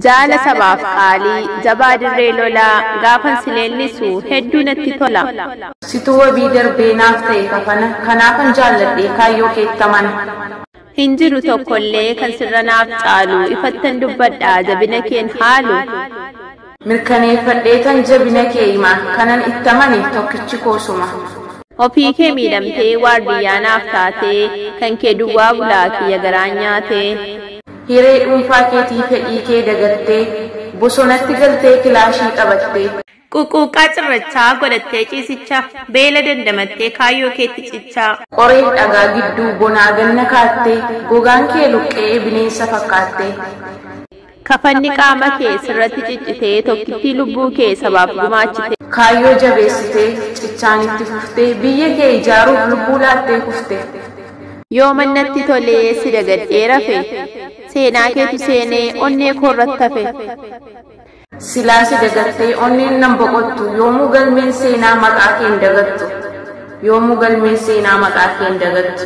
Jaala sabaaf qaalii jabaa dirree lolaa gaafan sileellisu hedduu natti tola. Situu wabii darbee naaf ta'e kanaafan jaalladhee kaayyoo keettaman. Hin jiru tokkollee kan sirra naaf caalu ifattan dubbadhaa jabina keen haalu. Mirkaneeffadhee tan jabina kee hima kanan ittamani tokkichi koosuma. Ofii kee miidhamtee waardiyyaa naaf taatee kan kee duwwaa bulaa kiyya garaan nyaatee. Hiree dhuunfaa keetii fedhii kee dagattee bosonatti galtee kilaashii qabattee. Ququuqqaa cirrachaa godhattee ciisichaa beela dandamattee kaayyoo keetti cichaa. Qoree dhagaa gidduu bonaa ganna kaattee gogaan kee luqqee bineensa fakkaattee. Kafanni qaama kee sirratti ciccitee tokkittii lubbuu kee sabaaf gumaachite. Kaayyoo jabeessitee cichaan itti fuftee biyya kee ijaaruuf lubbuu laattee kufte. Yoo mannatti tolee si dagadhee rafe seenaa keetu seenee onnee koorratti hafe. Silaa si dagattee onneen nan boqottu yoomuu galmeen seenaa maqaa kee hin dagattu.